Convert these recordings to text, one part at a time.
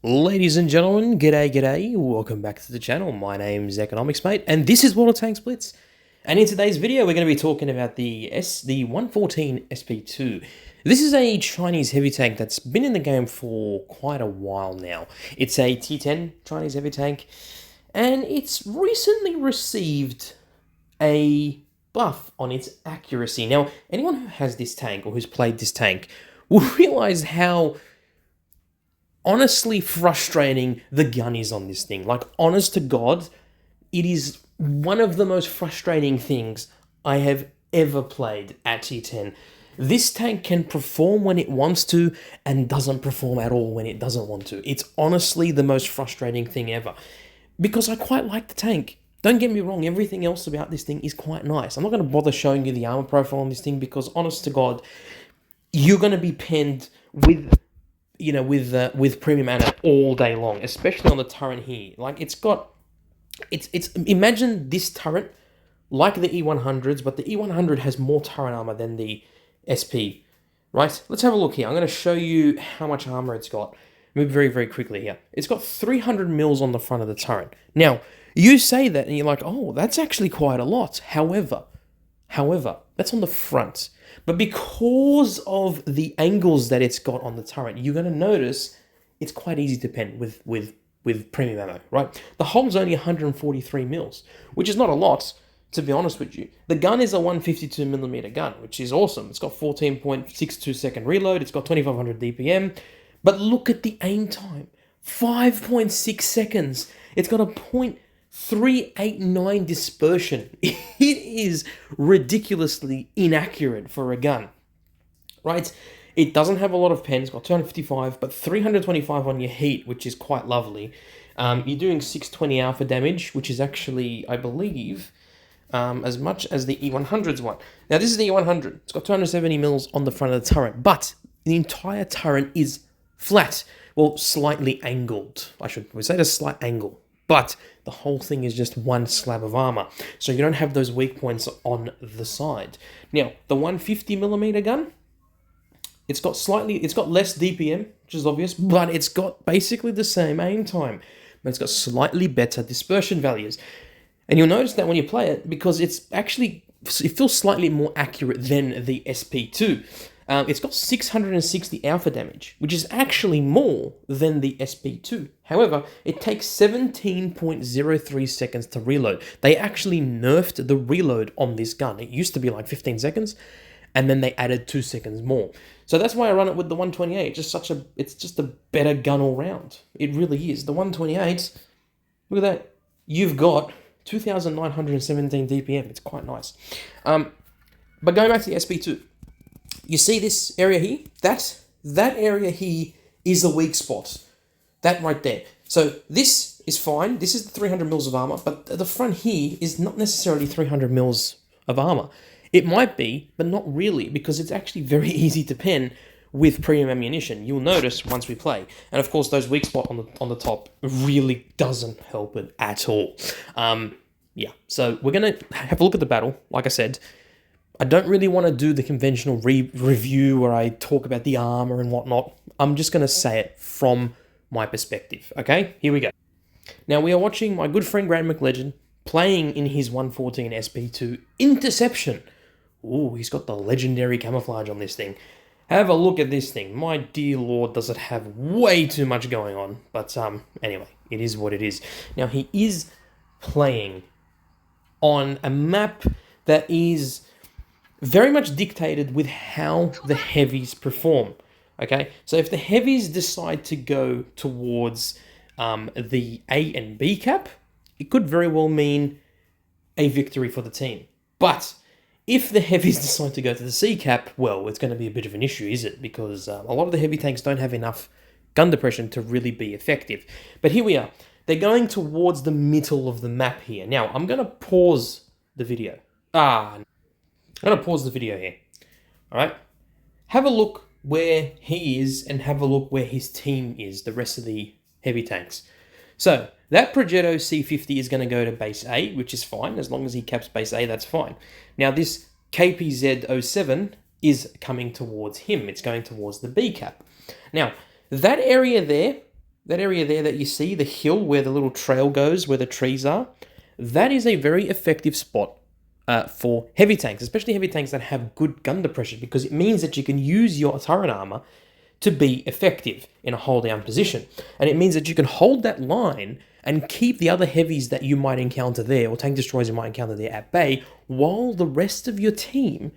Ladies and gentlemen, g'day, welcome back to the channel. My name's Economics Mate, and this is WOT Blitz. And in today's video, we're going to be talking about the 114 SP2. This is a Chinese heavy tank that's been in the game for quite a while now. It's a T10 Chinese heavy tank, and it's recently received a buff on its accuracy. Now, anyone who has this tank or who's played this tank will realize how honestly frustrating the gun is on this thing. Like, honest to God, it is one of the most frustrating things I have ever played at T10. This tank can perform when it wants to and doesn't perform at all when it doesn't want to. It's honestly the most frustrating thing ever. Because I quite like the tank. Don't get me wrong, everything else about this thing is quite nice. I'm not going to bother showing you the armor profile on this thing because, honest to God, you're going to be penned with premium ammo all day long, especially on the turret here. Like, it's imagine this turret like the E100s, but the E100 has more turret armor than the SP, right? Let's have a look here. I'm going to show you how much armor it's got. Move very, very quickly here. It's got 300 mils on the front of the turret. Now, you say that and you're like, oh, that's actually quite a lot. However, that's on the front. But because of the angles that it's got on the turret, you're going to notice it's quite easy to pen with premium ammo, right? The hull's only 143 mils, which is not a lot, to be honest with you. The gun is a 152mm gun, which is awesome. It's got 14.62 second reload. It's got 2500 DPM. But look at the aim time. 5.6 seconds. It's got a 0.389 dispersion. It is ridiculously inaccurate for a gun, right? It doesn't have a lot of pen. It's got 255, but 325 on your heat, which is quite lovely. You're doing 620 alpha damage, which is actually, I believe, as much as the E100's one. Now, this is the E100. It's got 270 mils on the front of the turret, but the entire turret is flat. Well, slightly angled. I should say a slight angle. But the whole thing is just one slab of armor. So you don't have those weak points on the side. Now, the 150mm gun, it's got less DPM, which is obvious, but it's got basically the same aim time. But it's got slightly better dispersion values. And you'll notice that when you play it, because it feels slightly more accurate than the SP2. It's got 660 alpha damage, which is actually more than the SP2. However, it takes 17.03 seconds to reload. They actually nerfed the reload on this gun. It used to be like 15 seconds, and then they added 2 seconds more. So that's why I run it with the 128. It's just a better gun all round. It really is. The 128, look at that. You've got 2,917 DPM. It's quite nice. But going back to the SP2, you see this area here? That area here is the weak spot. That right there. So this is fine. This is the 300 mils of armor, but the front here is not necessarily 300 mils of armor. It might be, but not really, because it's actually very easy to pen with premium ammunition. You'll notice once we play. And of course, those weak spot on the top really doesn't help it at all. Yeah, so we're going to have a look at the battle. Like I said, I don't really want to do the conventional review where I talk about the armor and whatnot. I'm just going to say it from my perspective, okay? Here we go. Now, we are watching my good friend GrandMcLegend playing in his 114 SP2 Interception. Ooh, he's got the legendary camouflage on this thing. Have a look at this thing. My dear lord, does it have way too much going on. But anyway, it is what it is. Now, he is playing on a map that is very much dictated with how the heavies perform, okay? So if the heavies decide to go towards the A and B cap, it could very well mean a victory for the team. But if the heavies decide to go to the C cap, well, it's going to be a bit of an issue, is it? Because a lot of the heavy tanks don't have enough gun depression to really be effective. But here we are. They're going towards the middle of the map here. Now, I'm going to pause the video. I'm going to pause the video here, all right? Have a look where he is and have a look where his team is, the rest of the heavy tanks. So that Progetto C50 is going to go to base A, which is fine. As long as he caps base A, that's fine. Now this KPZ-07 is coming towards him. It's going towards the B cap. Now, that area there that area there that you see, the hill where the little trail goes, where the trees are, that is a very effective spot for heavy tanks, especially heavy tanks that have good gun depression, because it means that you can use your turret armor to be effective in a hold down position. And it means that you can hold that line and keep the other heavies that you might encounter there, or tank destroyers you might encounter there, at bay, while the rest of your team,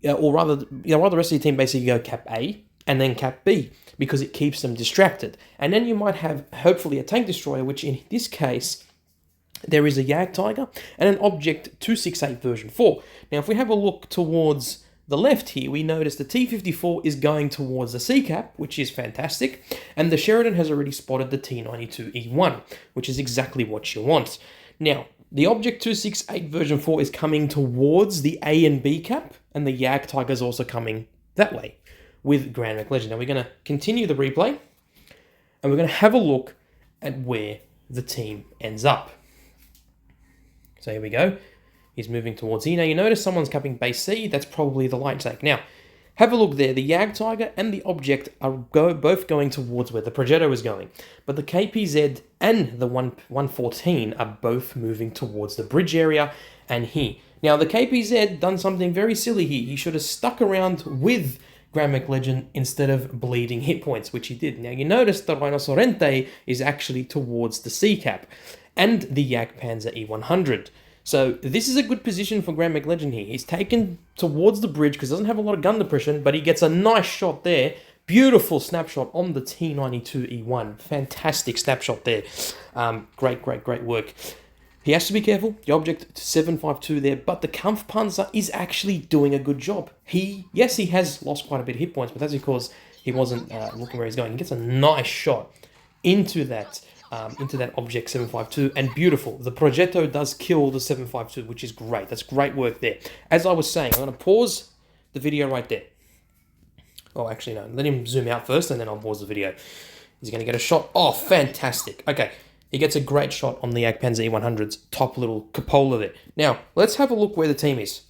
while the rest of your team basically go cap A and then cap B, because it keeps them distracted. And then you might have, hopefully, a tank destroyer, which in this case, there is a Jagdtiger and an Object 268 version 4. Now, if we have a look towards the left here, we notice the T-54 is going towards the C-cap, which is fantastic, and the Sheridan has already spotted the T-92 E1, which is exactly what you want. Now, the Object 268 version 4 is coming towards the A and B cap, and the Jagdtiger is also coming that way with GrandMcLegend. Now, we're going to continue the replay, and we're going to have a look at where the team ends up. So here we go. He's moving towards here. Now, you notice someone's capping base C. That's probably the light tank. Now, have a look there. The Jagdtiger and the Object are both going towards where the Progetto is going. But the KPZ and the 114 are both moving towards the bridge area and here. Now, the KPZ done something very silly here. He should have stuck around with GrandMcLegend instead of bleeding hit points, which he did. Now, you notice the Rhinoceronte is actually towards the C-cap and the Jagdpanzer E100. So this is a good position for GrandMcLegend here. He's taken towards the bridge because he doesn't have a lot of gun depression, but he gets a nice shot there. Beautiful snapshot on the T-92 E1. Fantastic snapshot there. Great work. He has to be careful. The Object 752 there, but the Kampfpanzer is actually doing a good job. Yes, he has lost quite a bit of hit points, but that's because he wasn't looking where he's going. He gets a nice shot into that Object 752, and beautiful. The Progetto does kill the 752, which is great. That's great work there. As I was saying, I'm going to pause the video right there. Oh, actually, no. Let him zoom out first, and then I'll pause the video. He's going to get a shot. Oh, fantastic. Okay, he gets a great shot on the Jagdpanzer E100's top little cupola there. Now, let's have a look where the team is.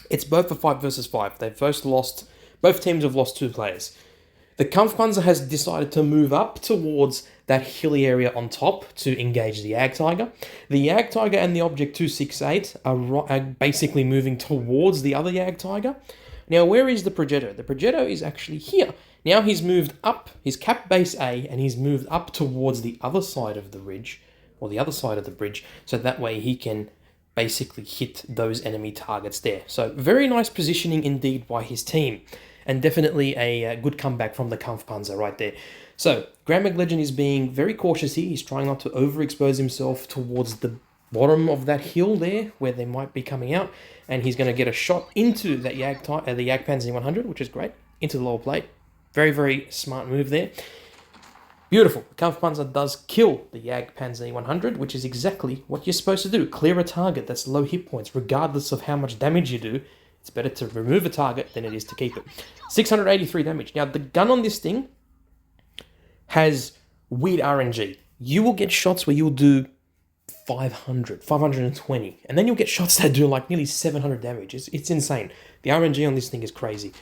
It's both a 5 versus 5. Both teams have lost 2 players. The Kampfpanzer has decided to move up towards that hilly area on top to engage the Jagdtiger. The Jagdtiger and the Object 268 are basically moving towards the other Jagdtiger. Now, where is the Progetto? The Progetto is actually here. Now he's moved up, he's capped base A, and he's moved up towards the other side of the ridge, or the other side of the bridge, so that way he can basically hit those enemy targets there. So, very nice positioning indeed by his team. And definitely a good comeback from the Kampfpanzer right there. So, GrandMcLegend is being very cautious here. He's trying not to overexpose himself towards the bottom of that hill there, where they might be coming out. And he's going to get a shot into that the Jagdpanzer 100, which is great, into the lower plate. Very, very smart move there. Beautiful. The Kampfpanzer does kill the Jagdpanzer 100, which is exactly what you're supposed to do. Clear a target that's low hit points, regardless of how much damage you do. It's better to remove a target than it is to keep it. 683 damage. Now, the gun on this thing has weird RNG. You will get shots where you'll do 500, 520, and then you'll get shots that do like nearly 700 damage. It's insane. The RNG on this thing is crazy.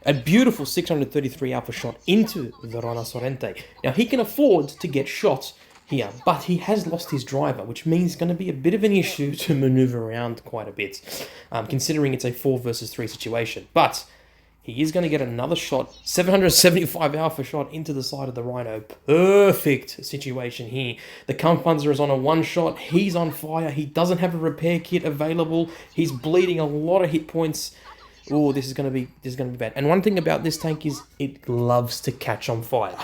A beautiful 633 alpha shot into the Rhinoceronte. Now, he can afford to get shots here, but he has lost his driver, which means it's going to be a bit of an issue to maneuver around quite a bit, considering it's a 4 versus 3 situation. But he is going to get another shot, 775 alpha shot into the side of the Rhino. Perfect situation here. The Kampfpanzer is on a 1 shot. He's on fire. He doesn't have a repair kit available. He's bleeding a lot of hit points. Oh, this is going to be bad. And one thing about this tank is it loves to catch on fire.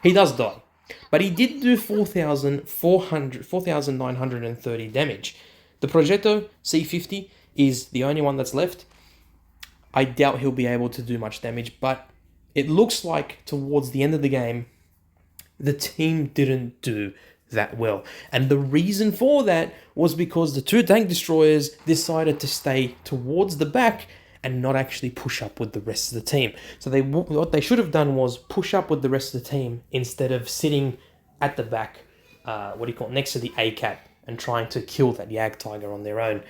He does die. But he did do 4,930 damage. The Progetto C50 is the only one that's left. I doubt he'll be able to do much damage, but it looks like towards the end of the game, the team didn't do that well. And the reason for that was because the 2 tank destroyers decided to stay towards the back and not actually push up with the rest of the team. So what they should have done was push up with the rest of the team instead of sitting at the back, next to the A-cap and trying to kill that Jagdtiger on their own.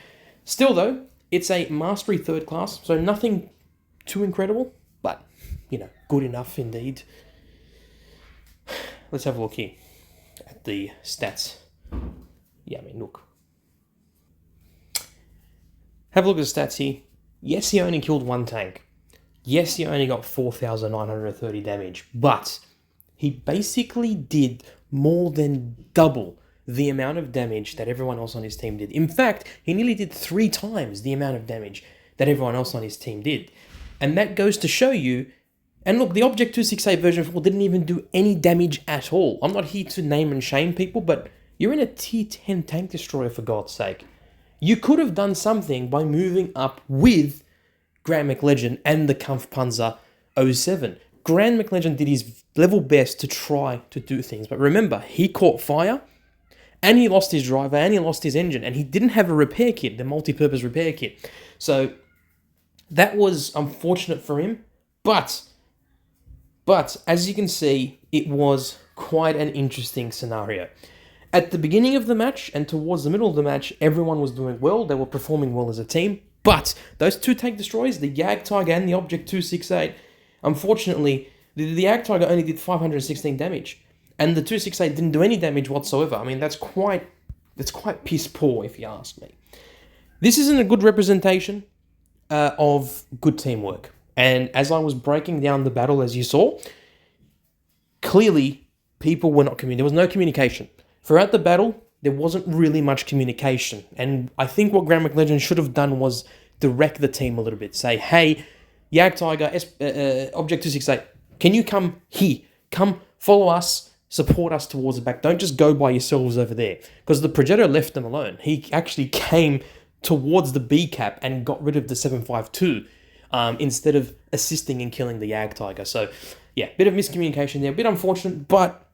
Still though, it's a Mastery 3rd class, so nothing too incredible, but, good enough indeed. let's have a look here at the stats. Yeah, I mean, look. Have a look at the stats here. Yes, he only killed one tank. Yes, he only got 4,930 damage, but he basically did more than double the amount of damage that everyone else on his team did. In fact, he nearly did 3 times the amount of damage that everyone else on his team did. And that goes to show you, and look, the Object 268 version 4 didn't even do any damage at all. I'm not here to name and shame people, but you're in a tier 10 tank destroyer, for God's sake. You could have done something by moving up with GrandMcLegend and the Kampfpanzer 07. GrandMcLegend did his level best to try to do things, but remember, he caught fire, and he lost his driver, and he lost his engine, and he didn't have a repair kit, the multi-purpose repair kit. So that was unfortunate for him, but as you can see, it was quite an interesting scenario. At the beginning of the match and towards the middle of the match, everyone was doing well. They were performing well as a team. But those 2 tank destroyers, the Jagdtiger and the Object 268, unfortunately, the Jagdtiger only did 516 damage. And the 268 didn't do any damage whatsoever. I mean, that's quite piss poor, if you ask me. This isn't a good representation of good teamwork. And as I was breaking down the battle, as you saw, clearly people were not communicating. There was no communication. Throughout the battle, there wasn't really much communication. And I think what GrandMcLegend should have done was direct the team a little bit. Say, hey, Jagdtiger, Object 268, can you come here? Come follow us, support us towards the back. Don't just go by yourselves over there. Because the Progetto left them alone. He actually came towards the B cap and got rid of the 752 instead of assisting in killing the Jagdtiger. So, yeah, bit of miscommunication there. A bit unfortunate, but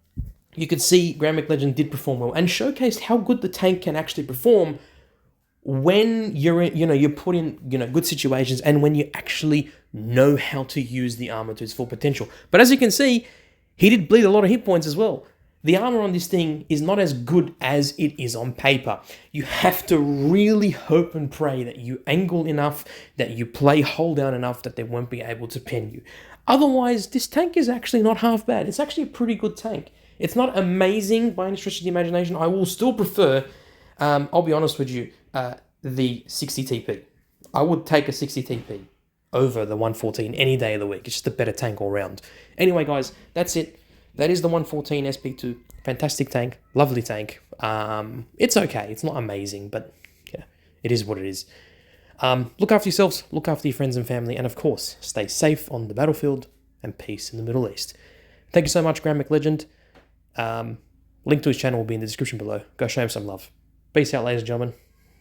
you could see GrandMcLegend did perform well and showcased how good the tank can actually perform when you're put in good situations and when you actually know how to use the armor to its full potential. But as you can see, he did bleed a lot of hit points as well. The armor on this thing is not as good as it is on paper. You have to really hope and pray that you angle enough, that you play hold down enough that they won't be able to pin you. Otherwise, this tank is actually not half bad. It's actually a pretty good tank. It's not amazing by any stretch of the imagination. I will still prefer, I'll be honest with you, the 60 TP. I would take a 60 TP over the 114 any day of the week. It's just a better tank all round. Anyway, guys, that's it. That is the 114 SP2. Fantastic tank. Lovely tank. It's okay. It's not amazing, but yeah, it is what it is. Look after yourselves. Look after your friends and family. And of course, stay safe on the battlefield and peace in the Middle East. Thank you so much, GrandMcLegend. Link to his channel will be in the description below. Go show him some love. Peace out, ladies and gentlemen.